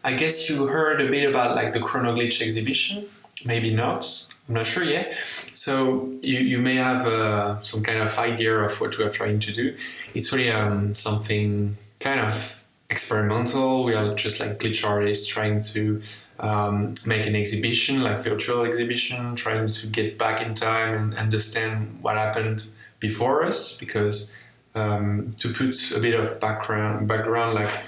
I guess you heard a bit about like the Chronoglitch exhibition. Maybe not. I'm not sure yet. So you may have some kind of idea of what we are trying to do. It's really something kind of experimental. We are just like glitch artists trying to make an exhibition, like virtual exhibition, trying to get back in time and understand what happened before us. Because to put a bit of background, like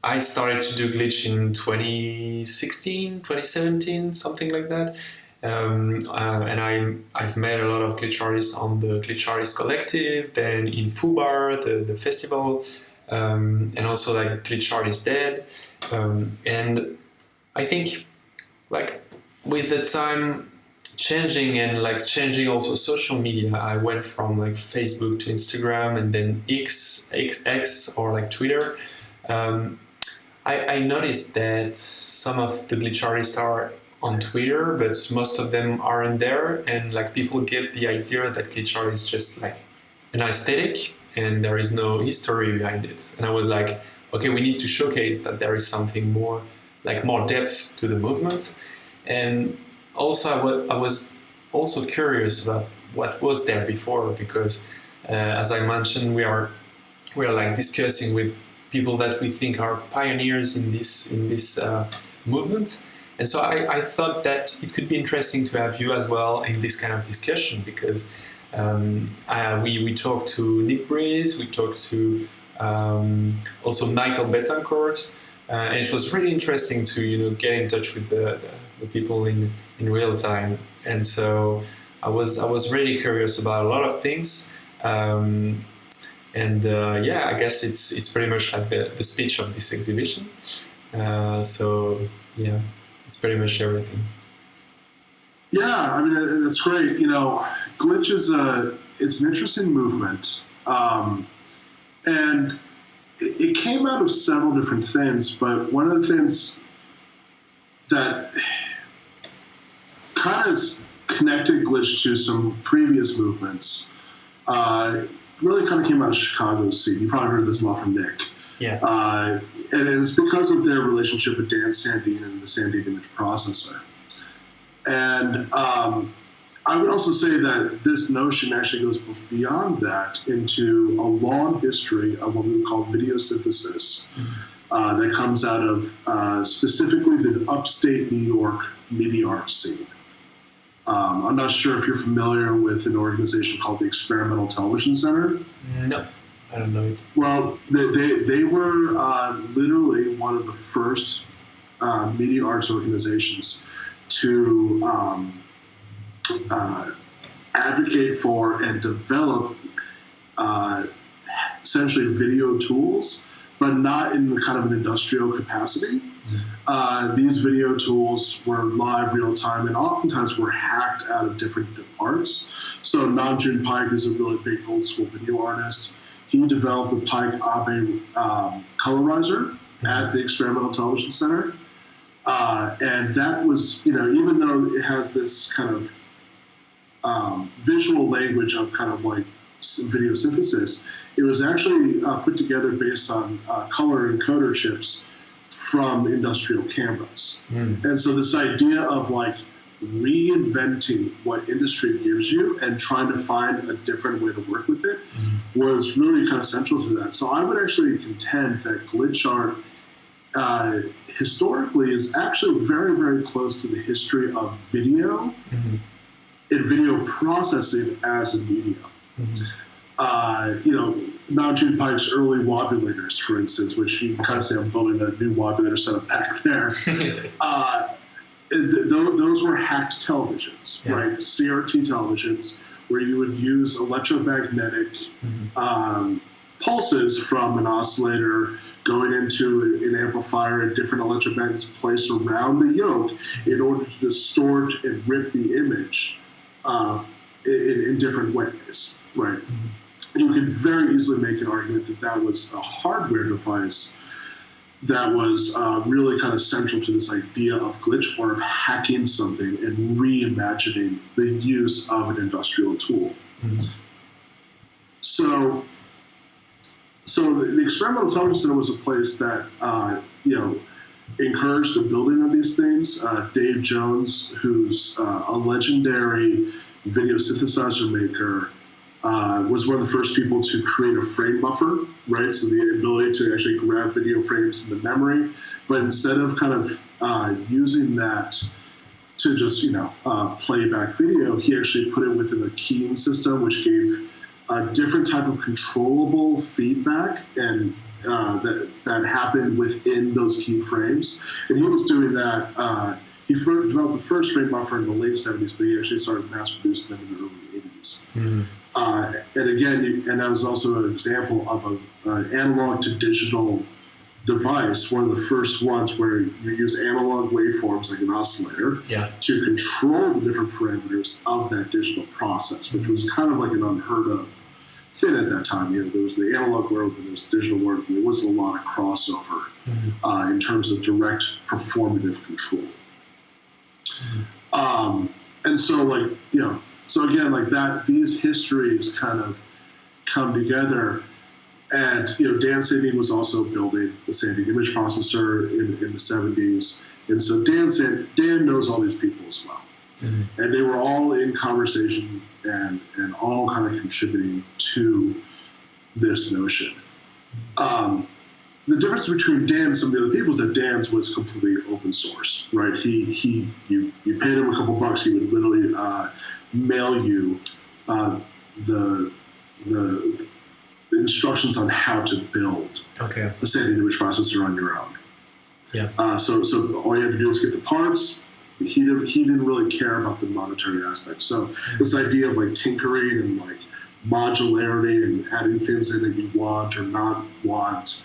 I started to do glitch in 2016, 2017, something like that. And I've met a lot of glitch artists on the Glitch Artist Collective, then in Fubar, the festival, and also like Glitch Artist Dead. And I think like with the time changing and like changing also social media, I went from like Facebook to Instagram and then X or like Twitter. I noticed that some of the glitch artists are on Twitter, but most of them aren't there, and like people get the idea that glitch art is just like an aesthetic and there is no history behind it. And I was like, okay, we need to showcase that there is something more, like more depth to the movement. And also I was also curious about what was there before, because as I mentioned, we are like discussing with people that we think are pioneers in this movement. And so I thought that it could be interesting to have you as well in this kind of discussion, because we talked to Nick Breeze, we talked to also Michael Betancourt, and it was really interesting to get in touch with the people in real time. And so I was really curious about a lot of things. I guess it's pretty much like the speech of this exhibition. So yeah, it's pretty much everything. Yeah, I mean, that's great. Glitch it's an interesting movement. And it came out of several different things, but one of the things that kind of connected glitch to some previous movements really kind of came out of Chicago's scene. You probably heard this a lot from Nick. Yeah. And it was because of their relationship with Dan Sandine and the Sandine image processor. And I would also say that this notion actually goes beyond that into a long history of what we would call video synthesis that comes out of specifically the upstate New York MIDI art scene. I'm not sure if you're familiar with an organization called the Experimental Television Center. No, I don't know it. Well, they were literally one of the first MIDI arts organizations to advocate for and develop essentially video tools, but not in kind of an industrial capacity. These video tools were live real time and oftentimes were hacked out of different parts. So Namjoon Paik is a really big old school video artist. He developed the Paik Abe colorizer at the Experimental Television Center. And that was, even though it has this kind of visual language of kind of like video synthesis, it was actually put together based on color encoder chips from industrial cameras. And so this idea of like reinventing what industry gives you and trying to find a different way to work with it was really kind of central to that. So I would actually contend that glitch art historically is actually very, very close to the history of video and video processing as a medium. Namjoon Paik's early wobulators, for instance, which you can kind of say I'm building a new wobulator setup back there. Those were hacked televisions, right? CRT televisions, where you would use electromagnetic pulses from an oscillator going into an amplifier and different electromagnets placed around the yoke in order to distort and rip the image in different ways, right? You could very easily make an argument that was a hardware device that was really kind of central to this idea of glitch or of hacking something and reimagining the use of an industrial tool. So the Experimental Television Center was a place that encouraged the building of these things. Dave Jones, who's a legendary video synthesizer maker, was one of the first people to create a frame buffer, right? So the ability to actually grab video frames into memory, but instead of kind of using that to just play back video, he actually put it within a keying system, which gave a different type of controllable feedback and that happened within those key frames. And he was doing that. He developed the first frame buffer in the late 70s, but he actually started mass producing them in the early 80s. Mm-hmm. And again, and that was also an example of an analog to digital device, one of the first ones where you use analog waveforms like an oscillator to control the different parameters of that digital process, which was kind of like an unheard of thing at that time. There was the analog world and there was the digital world, and there wasn't a lot of crossover in terms of direct performative control. Mm-hmm. And so, so again, like that, these histories kind of come together. And, Dan Sidney was also building the Sandy image processor in the 70s. And so Dan knows all these people as well. Mm-hmm. And they were all in conversation and all kind of contributing to this notion. The difference between Dan and some of the other people is that Dan's was completely open source, right? You paid him a couple bucks, he would literally mail you the instructions on how to build the Sandy image processor on your own. Yeah. So all you had to do was get the parts. He didn't really care about the monetary aspect. So this idea of like tinkering and like modularity and adding things in that you want or not want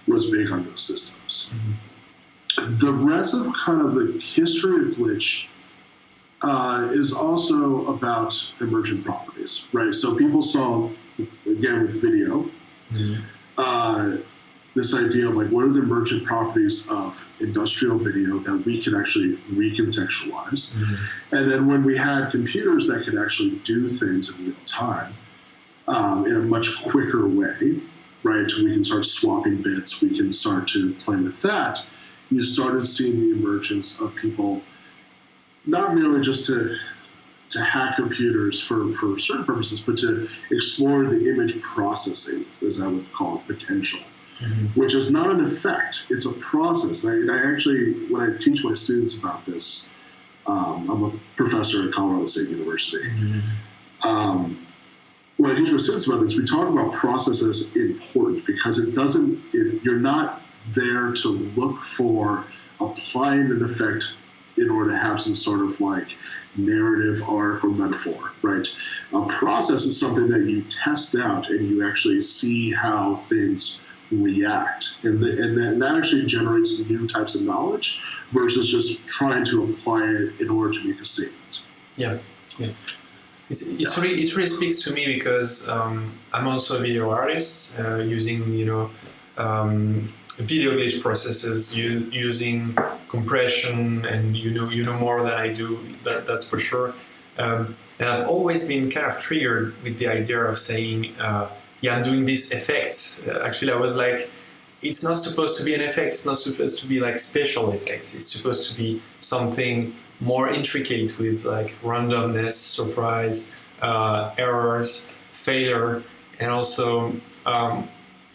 was big on those systems. Mm-hmm. The rest of kind of the history of glitch is also about emergent properties, right? So people saw, again with video, this idea of like what are the emergent properties of industrial video that we can actually recontextualize. Mm-hmm. And then when we had computers that could actually do things in real time in a much quicker way, right? We can start swapping bits, we can start to play with that. You started seeing the emergence of people not merely just to hack computers for certain purposes, but to explore the image processing, as I would call it, potential, which is not an effect, it's a process. I actually, when I teach my students about this, I'm a professor at Colorado State University. When I teach my students about this, we talk about process as important because you're not there to look for applying an effect in order to have some sort of like narrative arc or metaphor, right? A process is something that you test out and you actually see how things react. And that actually generates new types of knowledge versus just trying to apply it in order to make a statement. Yeah. It really speaks to me because I'm also a video artist using, video glitch processes using compression, and you know more than I do. That's for sure. And I've always been kind of triggered with the idea of saying, I'm doing this effect. Actually, I was like, it's not supposed to be an effect. It's not supposed to be like special effects. It's supposed to be something more intricate with like randomness, surprise, errors, failure, and also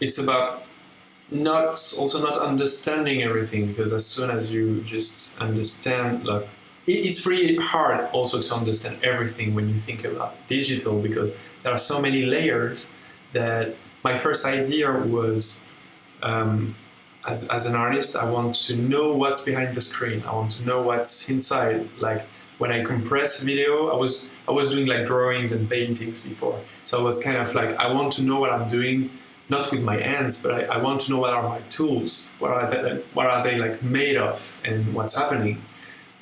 it's about not understanding everything, because as soon as you just understand, like it's really hard also to understand everything when you think about digital, because there are so many layers that my first idea was as an artist, I want to know what's behind the screen. I want to know what's inside. Like when I compress video, I was doing like drawings and paintings before. So I was kind of like, I want to know what I'm doing, not with my hands, but I want to know what are my tools, what are they like made of, and what's happening.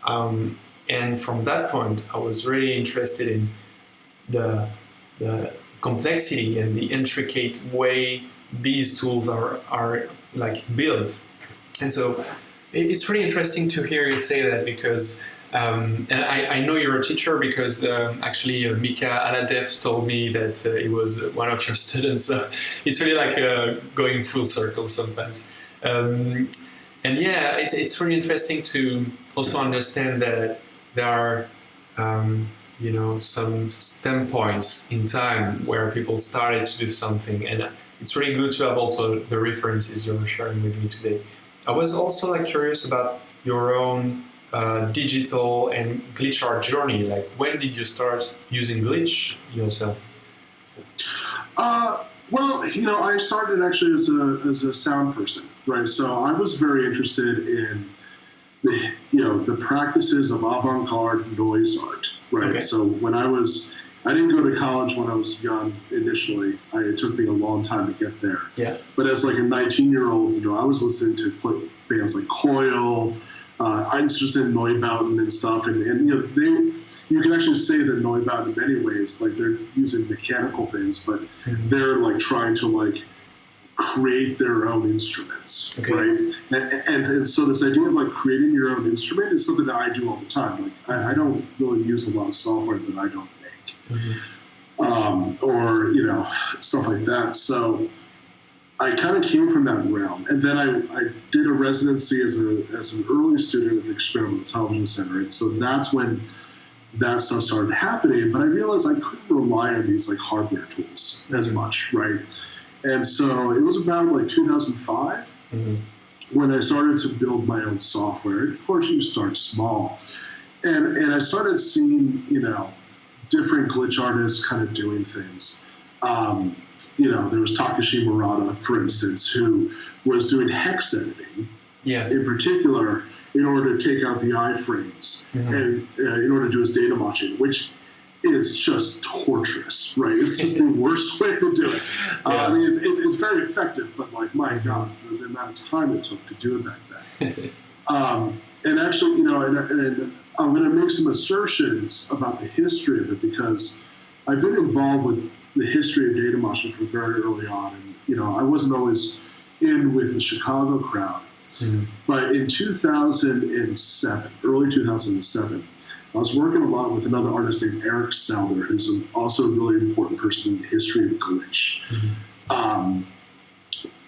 And from that point, I was really interested in the complexity and the intricate way these tools are like built. And so it's really interesting to hear you say that, because and I know you're a teacher because actually Mika Aladev told me that he was one of your students. So it's really like going full circle sometimes. And And yeah, it's really interesting to also understand that there are, some stem points in time where people started to do something, and it's really good to have also the references you're sharing with me today. I was also curious about your own digital and glitch art journey. Like, when did you start using glitch yourself? Well, I started actually as a sound person, right? So I was very interested in the practices of avant-garde noise art, right? Okay. So I didn't go to college when I was young initially. It took me a long time to get there. Yeah. But as a 19-year-old, I was listening to bands like Coil. I was just in Neubauten and stuff, and you can actually say that Neubauten in many ways, they're using mechanical things, but they're trying to create their own instruments, okay. right? And so this idea of creating your own instrument is something that I do all the time. I don't really use a lot of software that I don't make, or stuff like that. So I kind of came from that realm, and then I did a residency as an early student at the Experimental Television Center, and so that's when that stuff started happening. But I realized I couldn't rely on these hardware tools as much, right? And so it was about 2005 when I started to build my own software. Of course, you start small, and I started seeing different glitch artists kind of doing things. There was Takashi Murata, for instance, who was doing hex editing, in particular, in order to take out the iframes and in order to do his data matching, which is just torturous, right? It's just the worst way to do it. I mean, it's very effective, but my God, the amount of time it took to do it back then. And actually, and I'm going to make some assertions about the history of it, because I've been involved with the history of data matching from very early on, and I wasn't always in with the Chicago crowd. But in 2007, early 2007, I was working a lot with another artist named Eric Selder, who's also a really important person in the history of glitch.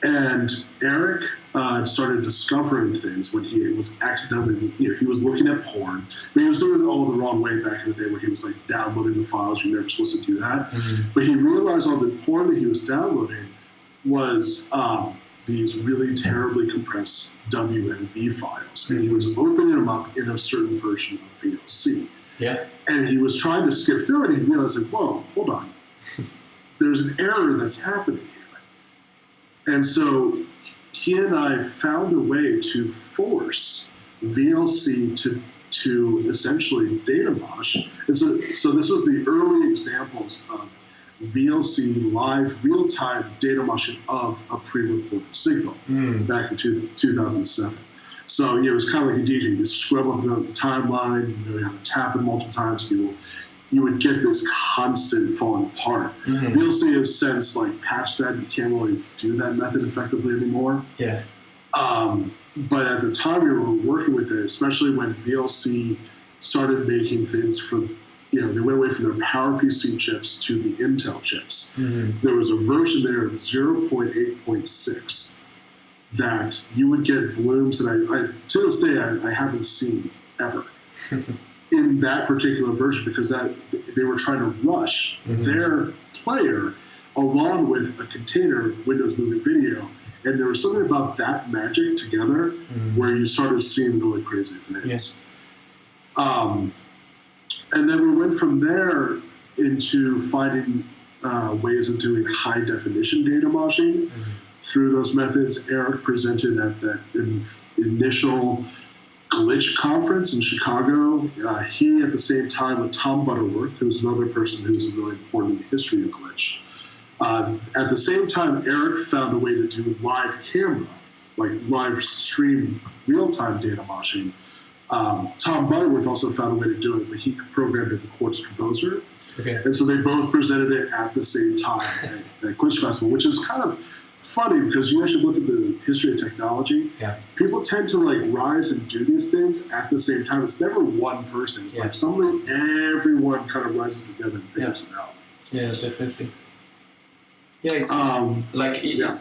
And Eric started discovering things when he was accidentally, he was looking at porn. But he was doing it all the wrong way back in the day, where he was downloading the files. You're never supposed to do that. But he realized all the porn that he was downloading was these really terribly compressed WMV files, and he was opening them up in a certain version of VLC. Yeah. And he was trying to skip through it, and he realized, whoa, hold on. There's an error that's happening here. And so he and I found a way to force VLC to essentially data mosh. And so this was the early examples of VLC live real-time data moshing of a pre-recorded signal back in 2007. So it was kind of like a DJ. You just scrub up the timeline, you have to tap it multiple times. You would get this constant falling apart. VLC has since patched that. You can't really do that method effectively anymore. Yeah. But at the time we were working with it, especially when VLC started making things for, they went away from their PowerPC chips to the Intel chips. There was a version there of 0.8.6 that you would get blooms that I to this day I haven't seen ever in that particular version, because that they were trying to rush their player along with a container Windows Movie Video, and there was something about that magic together where you started seeing really crazy things. And then we went from there into finding ways of doing high definition data moshing. Through those methods, Eric presented at that initial Glitch conference in Chicago. He, at the same time with Tom Butterworth, who's another person who's really important in the history of Glitch. At the same time, Eric found a way to do live camera, live stream real-time data moshing. Tom Butterworth also found a way to do it, but he programmed it in Quartz Composer. Okay. And so they both presented it at the same time at Glitch Festival, which is kind of funny, because you actually look at the history of technology. People tend to rise and do these things at the same time. It's never one person. It's something everyone kind of rises together and figures it out. Yeah, definitely. Yeah, it's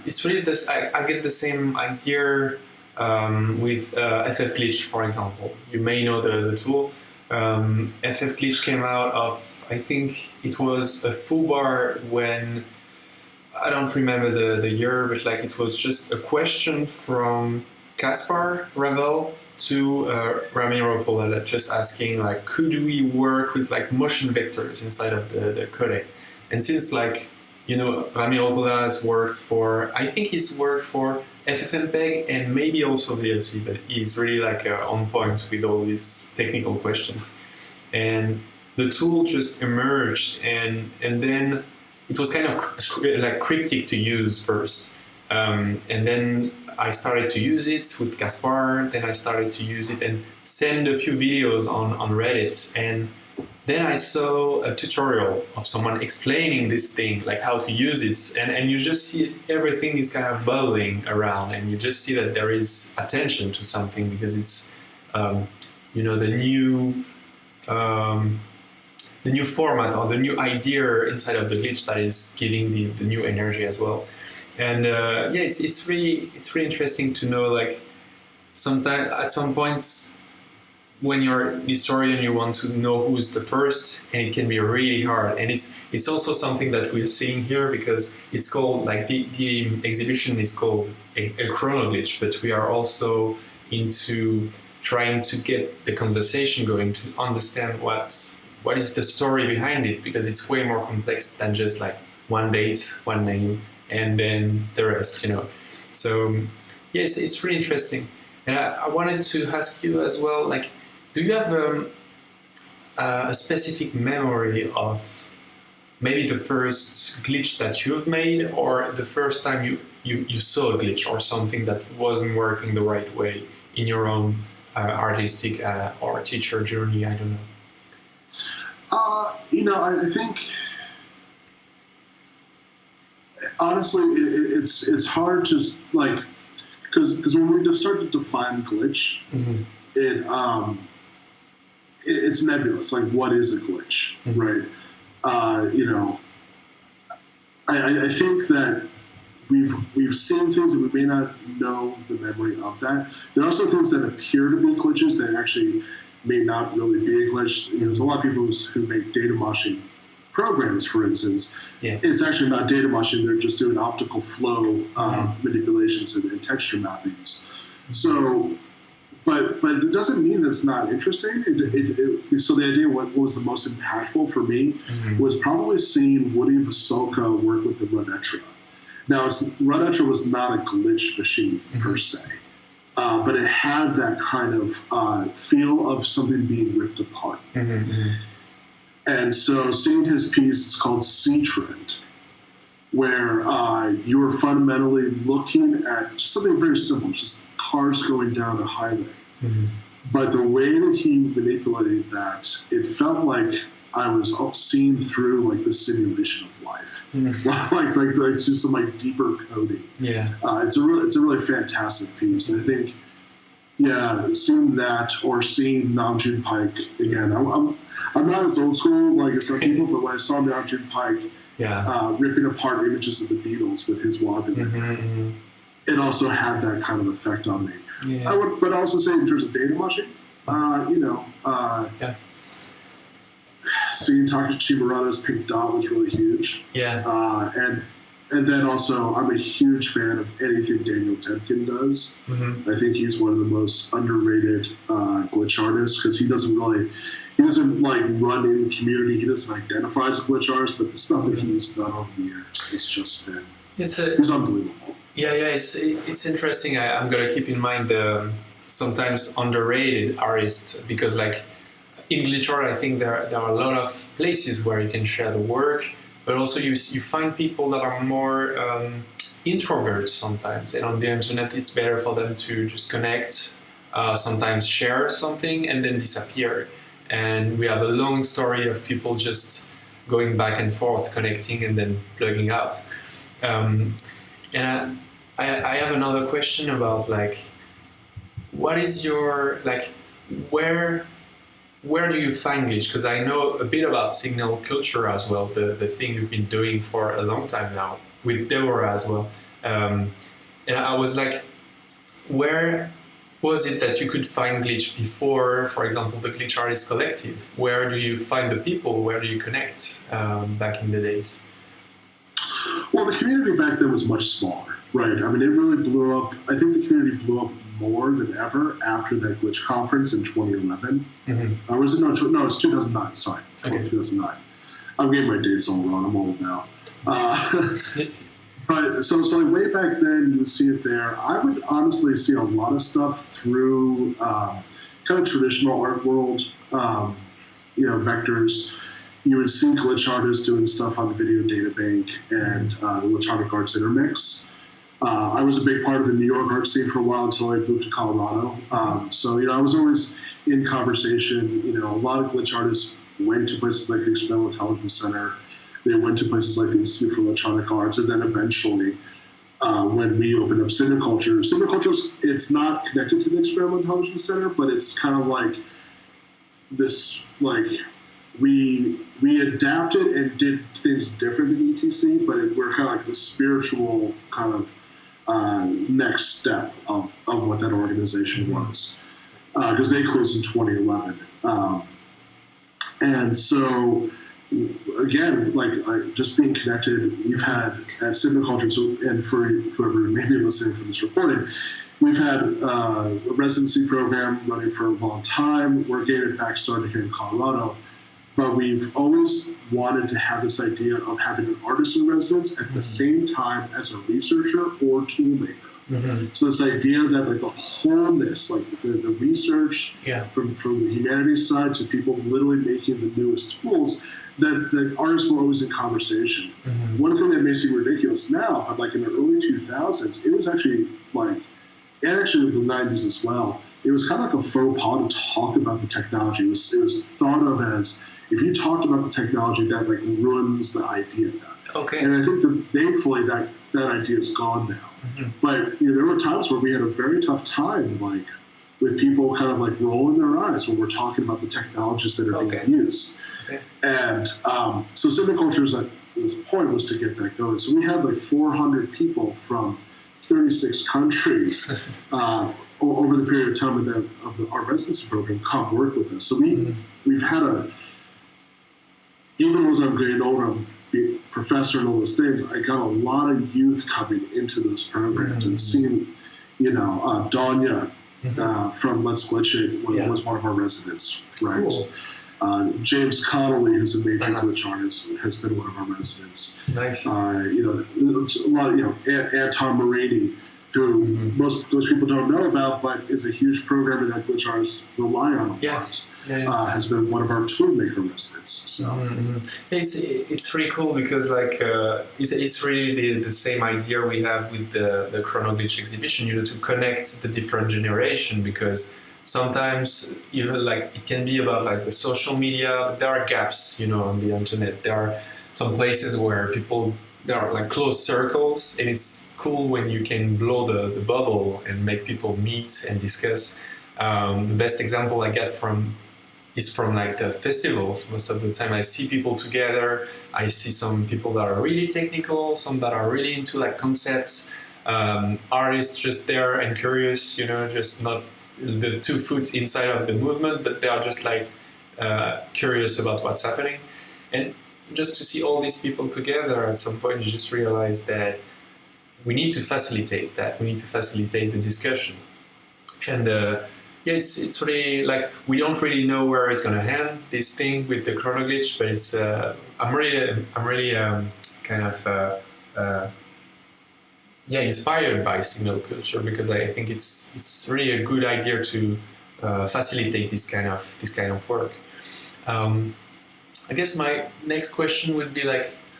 it's really this. I get the same idea with FF Glitch, for example. You may know the tool. FF Glitch came out of, I think it was a foobar when, I don't remember the year, but like it was just a question from Kaspar Ravel to Ramiro Polella, just asking like, could we work with like motion vectors inside of the Collet? And since like, you know, Ramiro Polella has worked for, I think he's worked for FFmpeg and maybe also VLC, but he's really like on point with all these technical questions. And the tool just emerged, and then it was kind of like cryptic to use first. And then I started to use it with Kaspar, then I started to use it and send a few videos on Reddit. And then I saw a tutorial of someone explaining this thing, like how to use it. And you just see everything is kind of bubbling around, and you just see that there is attention to something because it's, you know, the new format or the new idea inside of the glitch that is giving the new energy as well. And yeah, it's really interesting to know, like, sometimes at some points when you're a historian, you want to know who's the first, and it can be really hard. And it's also something that we're seeing here because it's called, like, the exhibition is called a chrono glitch, but we are also into trying to get the conversation going to understand what is the story behind it, because it's way more complex than just like one date, one name, and then the rest, you know. So yes, it's really interesting. And I wanted to ask you as well, like, do you have a specific memory of maybe the first glitch that you've made, or the first time you saw a glitch or something that wasn't working the right way in your own artistic or teacher journey? I don't know. You know, I think honestly, it's hard to like, because when we start to define glitch, mm-hmm. It's nebulous. Like, what is a glitch, mm-hmm. right? You know, I think that we've seen things that we may not know the memory of that. There are also things that appear to be glitches that actually may not really be a glitch. You know, there's a lot of people who make data moshing programs, for instance. Yeah. It's actually not data moshing. They're just doing optical flow manipulations and texture mappings. So, but it doesn't mean that it's not interesting. So the idea, what was the most impactful for me, mm-hmm. was probably seeing Woody Vasulka work with the Runetra. Now, Runetra was not a glitch machine mm-hmm. per se. But it had that kind of feel of something being ripped apart. Mm-hmm. And so seeing his piece, it's called Sea Trend, where you're fundamentally looking at just something very simple, just cars going down a highway. Mm-hmm. But the way that he manipulated that, it felt like I was seeing through like the simulation of life, mm-hmm. like just some like deeper coding. Yeah, it's a really fantastic piece, and I think, yeah, seeing that or seeing Namjoon Pike again. I'm not as old school like some people, but when I saw Namjoon Pike, ripping apart images of the Beatles with his wagon, mm-hmm. it also had that kind of effect on me. Yeah. I would, but also say in terms of data moshing, you know. Seeing Takashi Murata's Pink Dot was really huge. Yeah. And then also, I'm a huge fan of anything Daniel Temkin does. Mm-hmm. I think he's one of the most underrated glitch artists because he doesn't like run in the community. He doesn't identify as a glitch artist, but the stuff that he's done over the years, it's just been, he's unbelievable. Yeah, it's interesting. I'm gonna keep in mind the sometimes underrated artists, because like, in glitch art, I think there are a lot of places where you can share the work, but also you find people that are more introverts sometimes, and on the internet it's better for them to just connect, sometimes share something and then disappear. And we have a long story of people just going back and forth, connecting and then plugging out. And I have another question about, like, what is your, like, where do you find glitch? Because I know a bit about signal culture as well, the thing you've been doing for a long time now, with Deborah as well. And I was like, where was it that you could find glitch before, for example, the Glitch Artist Collective? Where do you find the people? Where do you connect back in the days? Well, the community back then was much smaller, right? I mean, it really blew up. I think the community blew up more than ever after that Glitch conference in 2011. Mm-hmm. Or was it? No, it's 2009. Sorry, Okay. 2009. I'm getting my dates all wrong. I'm old now. But so like way back then, you would see it there. I would honestly see a lot of stuff through kind of traditional art world, vectors. You would see glitch artists doing stuff on the Video Data Bank and the Electronic Arts Intermix. I was a big part of the New York art scene for a while until I moved to Colorado. So I was always in conversation. A lot of glitch artists went to places like the Experimental Intelligence Center. They went to places like the Institute for Electronic Arts, and then eventually, when we opened up Cineculture, it's not connected to the Experimental Intelligence Center, but it's kind of like this, like, we adapted and did things different than ETC, but we're kind of like the spiritual kind of next step of what that organization was, because they closed in 2011. And so, again, just being connected, we've had at Cineculture, and for whoever may be listening for this recording, we've had a residency program running for a long time. We're getting it back started here in Colorado. But we've always wanted to have this idea of having an artist in residence at the same time as a researcher or toolmaker. Mm-hmm. So this idea that the wholeness, the research from the humanities side to people literally making the newest tools, that the artists were always in conversation. Mm-hmm. One thing that may seem ridiculous now, but in the early 2000s, it was actually and actually with the 90s as well, it was kind of like a faux pas to talk about the technology. It was thought of as, if you talked about the technology, that ruins the idea. Okay. And I think that thankfully that idea is gone now. Mm-hmm. But there were times where we had a very tough time, with people kind of rolling their eyes when we're talking about the technologies that are being used. Okay. And so Cineculture's point was to get that going. So we had 400 people from 36 countries over the period of time of our residency program come work with us. So we've had even as I'm getting older, I'm being a professor and all those things, I got a lot of youth coming into those programs and seeing, Danya from Let's Glitch It was one of our residents, right? Cool. James Connolly, who's a major glitch artist, has been one of our residents. Nice. A lot of, Anton Moretti, who most people don't know about, but is a huge programmer that glitch artists rely on a lot. Has been one of our toolmaker residents. So it's really cool because it's really the same idea we have with the Chronoglitch exhibition, to connect the different generation, because sometimes it can be about the social media. There are gaps, on the internet. There are some places where there are closed circles, and it's cool when you can blow the bubble and make people meet and discuss. The best example I get is from the festivals. Most of the time I see people together. I see some people that are really technical, some that are really into concepts, artists just there and curious, just not the 2 foot inside of the movement, but they are just curious about what's happening. And just to see all these people together, at some point you just realize that we need to facilitate that. We need to facilitate the discussion. And it's really we don't really know where it's going to end, this thing with the Chronoglitch, but it's I'm really kind of inspired by signal culture, because I think it's really a good idea to facilitate this kind of work. I guess my next question would be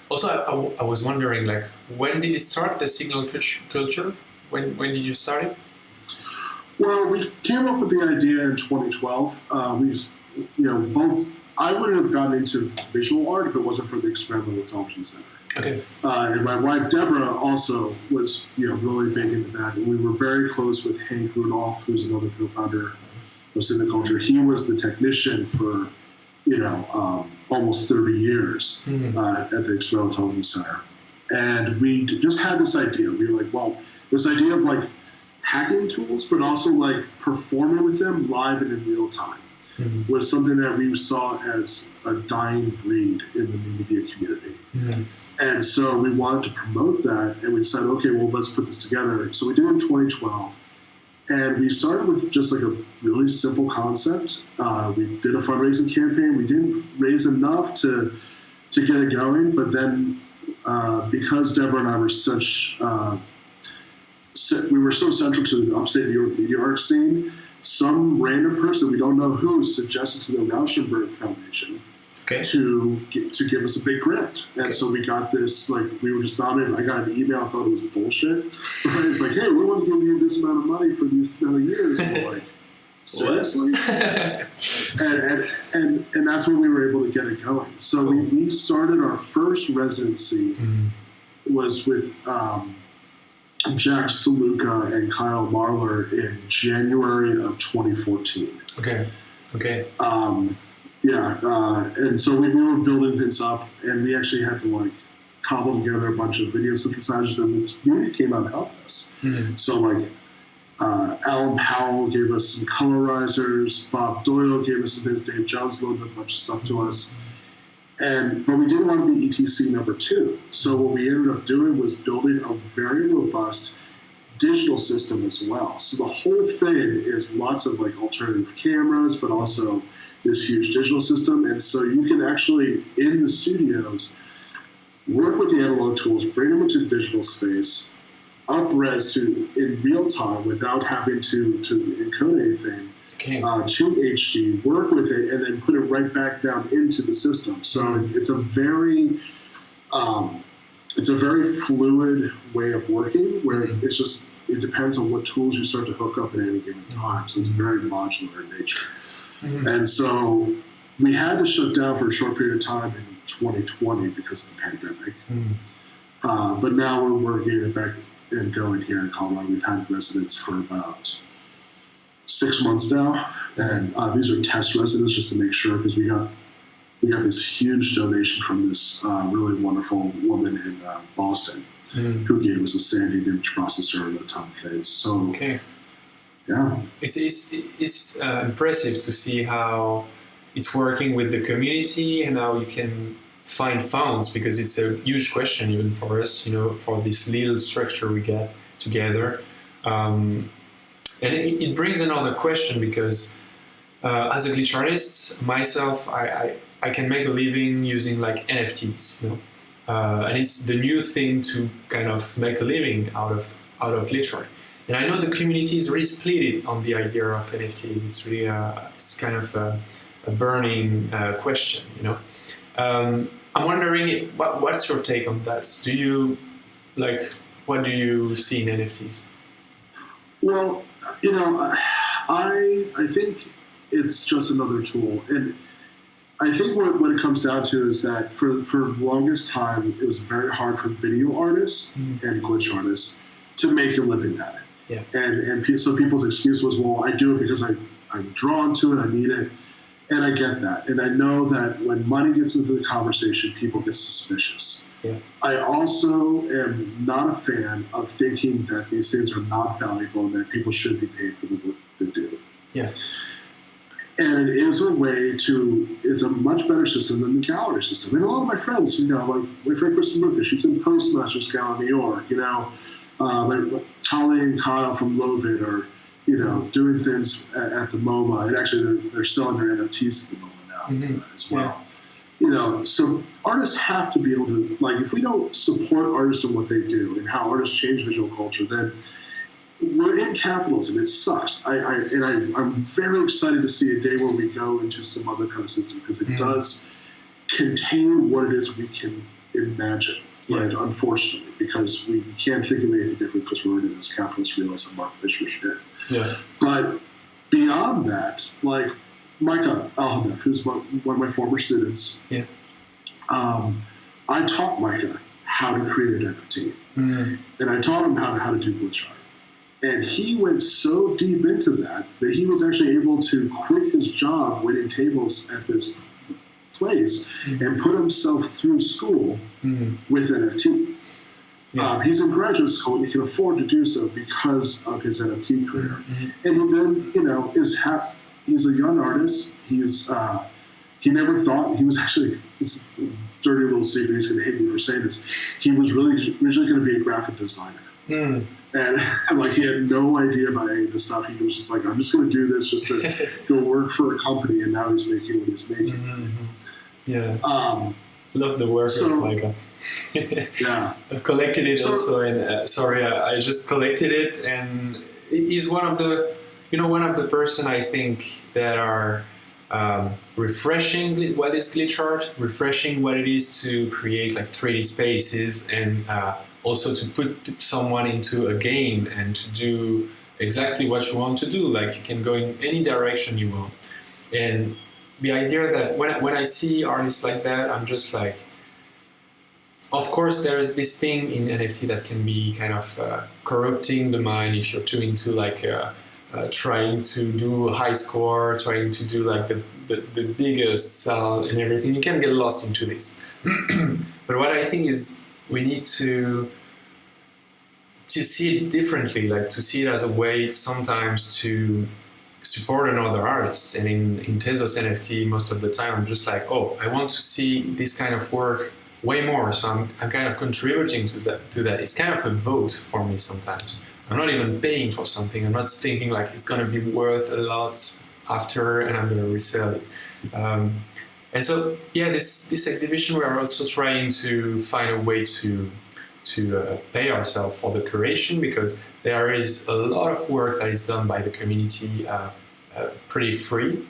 also I was wondering when did it start, the signal culture? When did you start it? Well, we came up with the idea in 2012. Both. I wouldn't have gotten into visual art if it wasn't for the Experimental Intelligence Center. Okay. And my wife Deborah also was, really big into that. And we were very close with Hank Rudolph, who's another co-founder of Cineculture. He was the technician for, almost 30 years at the Experimental Intelligence Center. And we just had this idea. We were this idea of hacking tools, but also like performing with them live and in real time was something that we saw as a dying breed in the media community. And so we wanted to promote that, and we decided, okay, well, let's put this together. So we did it in 2012, and we started with just like a really simple concept. We did a fundraising campaign. We didn't raise enough to get it going, but then because Deborah and I were we were so central to the upstate New York media art scene, some random person, we don't know who, suggested to the Rauschenberg Foundation to give us a big grant. And so we got this, like, we were just nominated. I got an email, I thought it was bullshit. Right? It's like, hey, we want to give you this amount of money for these amount of years. And we're like, seriously? and that's when we were able to get it going. So we started our first residency was with Jack Steluca and Kyle Marler in January of 2014. And so we were building things up, and we actually had to like cobble together a bunch of video synthesizers that the community came out and helped us. So like Alan Powell gave us some colorizers, Bob Doyle gave us some things, Dave Jones loaded a bunch of stuff to us. But we didn't want to be ETC number 2. So what we ended up doing was building a very robust digital system as well. So the whole thing is lots of like alternative cameras, but also this huge digital system. And so you can actually, in the studios, work with the analog tools, bring them into digital space, up-res in real time without having to encode anything. To HD, work with it, and then put it right back down into the system. So it's a very fluid way of working, where it depends on what tools you start to hook up at any given time. So it's very modular in nature. And so we had to shut down for a short period of time in 2020 because of the pandemic. But now we're getting it back and going here in Colorado. We've had residents for about 6 months now, and these are test residents just to make sure, because we got this huge donation from this really wonderful woman in Boston who gave us a standing image processor and a ton of things. So yeah, it's impressive to see how it's working with the community and how you can find funds, because it's a huge question even for us, for this little structure we get together. And it brings another question, because as a glitch artist, myself, I can make a living using like NFTs, and it's the new thing to kind of make a living out of glitch art. And I know the community is really split on the idea of NFTs. It's really it's kind of a burning question, I'm wondering, what's your take on that? What do you see in NFTs? Well, I think it's just another tool. And I think what it comes down to is that for the longest time, it was very hard for video artists and glitch artists to make a living at it. And so people's excuse was, well, I do it because I'm drawn to it, I need it. And I get that. And I know that when money gets into the conversation, people get suspicious. I also am not a fan of thinking that these things are not valuable and that people should be paid for the work they do. And it is it's a much better system than the gallery system. And a lot of my friends, like my friend Kristen Lucas, she's in Postmasters Gallery, New York, Tali and Kyle from Lovid are, doing things at the MoMA. And actually they're selling their NFTs at the MoMA now as well. So artists have to be able to, like, if we don't support artists and what they do and how artists change visual culture, then we're in capitalism. It sucks. I'm very excited to see a day where we go into some other kind of system, because it does contain what it is we can imagine, right? Unfortunately, because we can't think of anything different because we're in this capitalist realism Mark Fisher shit. But beyond that, like, Micah Alhameff, who's one of my former students, I taught Micah how to create an NFT. And I taught him how to do glitch art. And he went so deep into that he was actually able to quit his job waiting tables at this place and put himself through school with NFT. He's in graduate school and he can afford to do so because of his NFT career. And he then, he's a young artist. He never thought he was actually, it's a dirty little secret, he's going to hate me for saying this. He was really originally going to be a graphic designer. And like he had no idea about any of this stuff. He was just like, I'm just going to do this just to go work for a company. And now he's making what he's making. Yeah. Love the work of Michael. I've collected it also, and I just collected it, and he's one of the person I think that are refreshing what is glitch art, refreshing what it is to create like 3D spaces, and also to put someone into a game and to do exactly what you want to do. Like you can go in any direction you want, and the idea that when I see artists like that, I'm just like, of course, there is this thing in NFT that can be kind of corrupting the mind if you're too into like trying to do a high score, trying to do like the biggest sell and everything. You can get lost into this. But what I think is we need to see it differently, like to see it as a way sometimes to support another artist. And in Tezos NFT, most of the time, I'm just like, oh, I want to see this kind of work way more. So I'm kind of contributing to that. It's kind of a vote for me sometimes. I'm not even paying for something. I'm not thinking like it's going to be worth a lot after and I'm going to resell it. And so, this exhibition, we are also trying to find a way to pay ourselves for the curation, because there is a lot of work that is done by the community pretty free.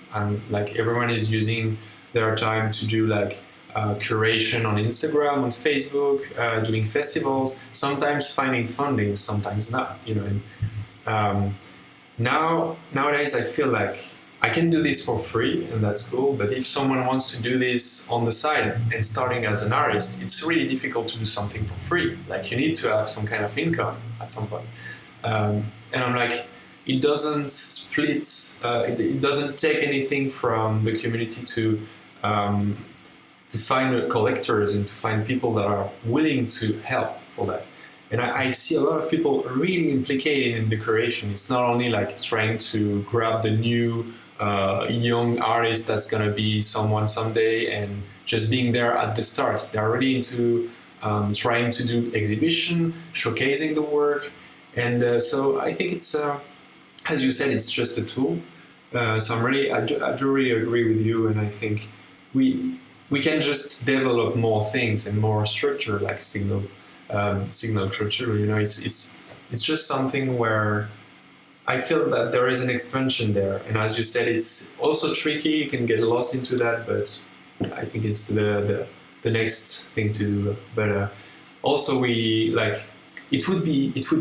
Like everyone is using their time to do like curation on Instagram, on Facebook, doing festivals, sometimes finding funding, sometimes not, And nowadays I feel like I can do this for free and that's cool, but if someone wants to do this on the side and starting as an artist, it's really difficult to do something for free. Like you need to have some kind of income at some point. And I'm like, it doesn't split, it doesn't take anything from the community to find collectors and to find people that are willing to help for that. And I see a lot of people really implicated in the creation. It's not only like trying to grab the new young artist that's going to be someone someday and just being there at the start. They're really into trying to do exhibition, showcasing the work. And so I think it's, as you said, it's just a tool. So I do really agree with you, and I think we can just develop more things and more structure, like signal culture. It's just something where I feel that there is an expansion there, and as you said, it's also tricky. You can get lost into that, but I think it's the next thing to do. But also it would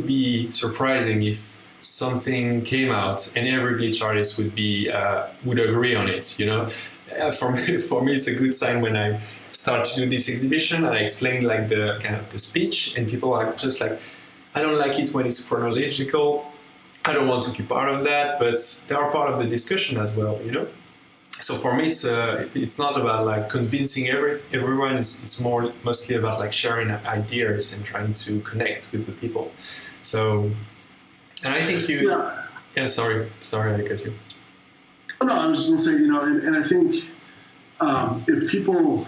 be surprising if something came out and every glitch artist would agree on it. For me, it's a good sign when I start to do this exhibition and I explain like the kind of the speech, and people are just like, I don't like it when it's chronological. I don't want to be part of that, but they are part of the discussion as well, So for me, it's not about like convincing everyone. It's mostly about like sharing ideas and trying to connect with the people. So, and I think you. Yeah. Sorry, I cut you. No, I was just going to say, and I think if people,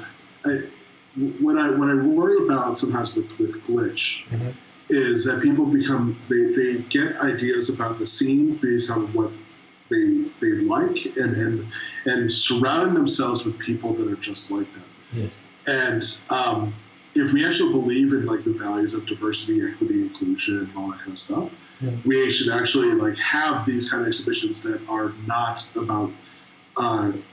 what I worry about sometimes with glitch is that people they get ideas about the scene based on what they like, and surrounding themselves with people that are just like them. Yeah. And if we actually believe in like the values of diversity, equity, inclusion, and all that kind of stuff, we should actually like have these kind of exhibitions that are not about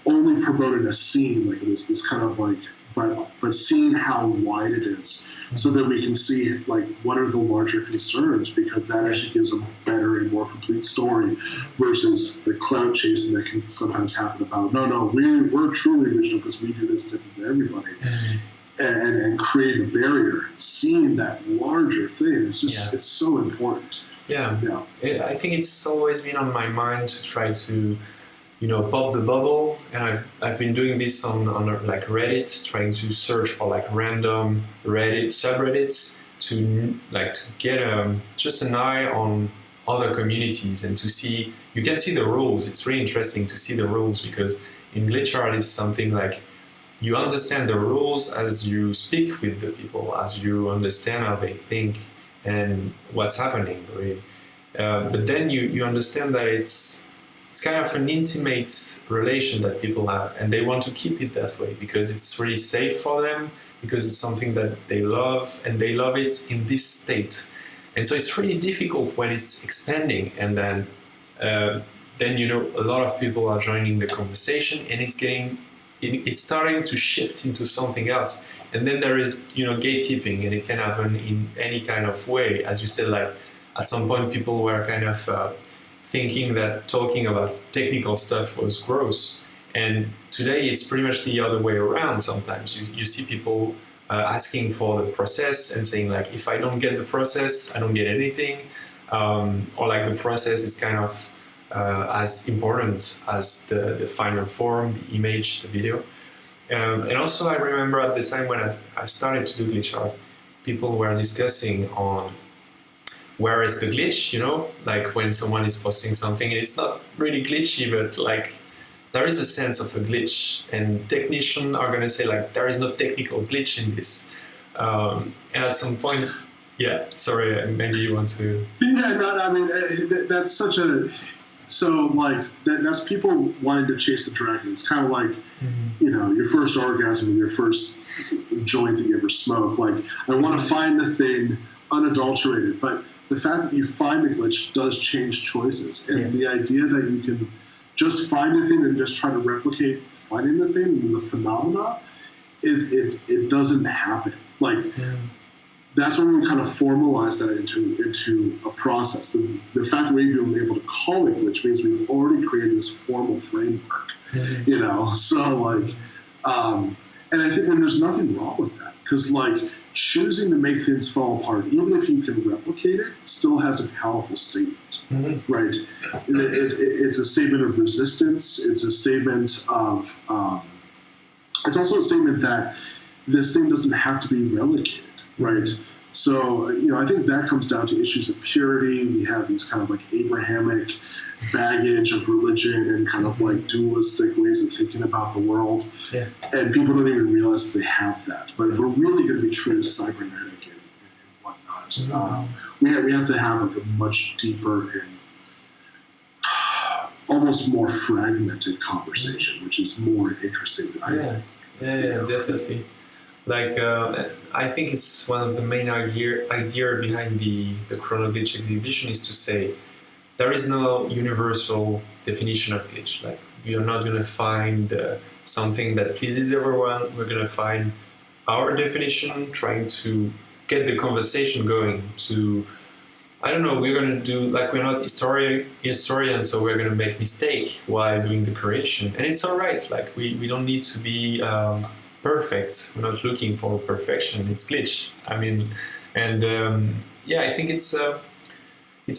only promoting a scene like this kind of like, but seeing how wide it is, so that we can see like what are the larger concerns, because that actually gives a better and more complete story versus the cloud chasing that can sometimes happen about we're truly original because we do this different than everybody. And create a barrier, seeing that larger thing, it's just it's so important. I think it's always been on my mind to try to pop the bubble, and I've been doing this on like Reddit, trying to search for like random Reddit subreddits to get just an eye on other communities and to see, you can see the rules. It's really interesting to see the rules, because in glitch art is something like you understand the rules as you speak with the people, as you understand how they think and what's happening, really. But then you understand that it's kind of an intimate relation that people have, and they want to keep it that way because it's really safe for them, because it's something that they love, and they love it in this state. And so it's really difficult when it's expanding, and then a lot of people are joining the conversation, and it's starting to shift into something else. And then there is gatekeeping, and it can happen in any kind of way. As you said, like at some point people were kind of thinking that talking about technical stuff was gross, and today it's pretty much the other way around. Sometimes you see people asking for the process and saying like, if I don't get the process, I don't get anything, or like the process is kind of as important as the final form, the image, the video. And also I remember at the time when I started to do glitch art, people were discussing on where is the glitch, like when someone is posting something and it's not really glitchy, but like there is a sense of a glitch, and technicians are going to say like there is no technical glitch in this. And at some point, yeah, sorry, maybe you want to... Yeah, no, I mean, that's such a... So, like, that's people wanting to chase the dragon. It's kind of like, your first orgasm, your first joint that you ever smoked. Like, I want to find the thing unadulterated, but the fact that you find the glitch does change choices. And the idea that you can just find a thing and just try to replicate finding the thing and the phenomena, it doesn't happen. Like, that's when we kind of formalize that into a process. The fact that we're even able to call it glitch means we've already created this formal framework, So like, and I think there's nothing wrong with that, because like choosing to make things fall apart, even if you can replicate it, still has a powerful statement, right? It's a statement of resistance. It's a statement of, it's also a statement that this thing doesn't have to be relegated. Right. So, I think that comes down to issues of purity. We have these kind of like Abrahamic baggage of religion and kind of like dualistic ways of thinking about the world. Yeah. And people don't even realize that they have that. But if we're really going to be true to cybernetic and whatnot, we have to have like a much deeper and almost more fragmented conversation, which is more interesting than I think. Yeah, definitely. Like, I think it's one of the main idea behind the Chronoglitch exhibition is to say there is no universal definition of glitch. Like, we are not going to find something that pleases everyone. We're going to find our definition, trying to get the conversation going. We're going to do, like, we're not historians, so we're going to make mistake while doing the creation. And it's all right. Like, we don't need to be... perfect. We're not looking for perfection. It's glitch. I mean, and I think it's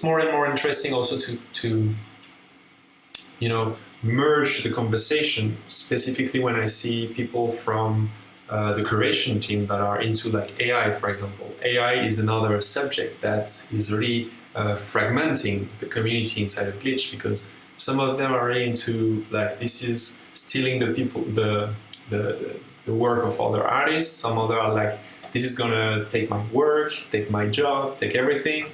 more and more interesting also to merge the conversation. Specifically, when I see people from the curation team that are into like AI, for example. AI is another subject that is really fragmenting the community inside of glitch, because some of them are really into like this is stealing the work of other artists. Some other are like, this is gonna take my work, take my job, take everything.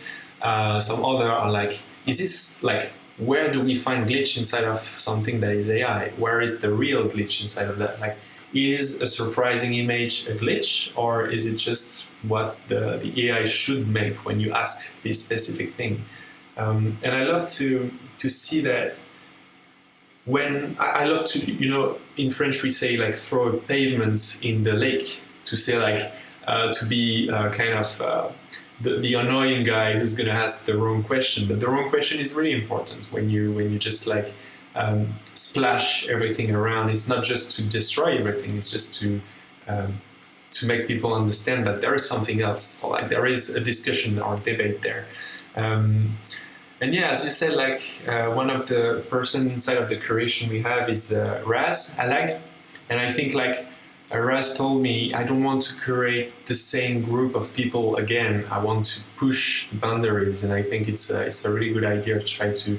Some other are like, is this like, where do we find glitch inside of something that is AI? Where is the real glitch inside of that? Like, is a surprising image a glitch, or is it just what the AI should make when you ask this specific thing? And I love to see that. When I love to, in French we say like throw a pavement in the lake, to say like to be kind of the annoying guy who's going to ask the wrong question. But the wrong question is really important when you just like splash everything around. It's not just to destroy everything. It's just to make people understand that there is something else, or like there is a discussion or debate there. And yeah, as you said, like one of the person inside of the curation we have is Raz Alag, and I think like Raz told me, I don't want to create the same group of people again. I want to push the boundaries, and I think it's a really good idea to try to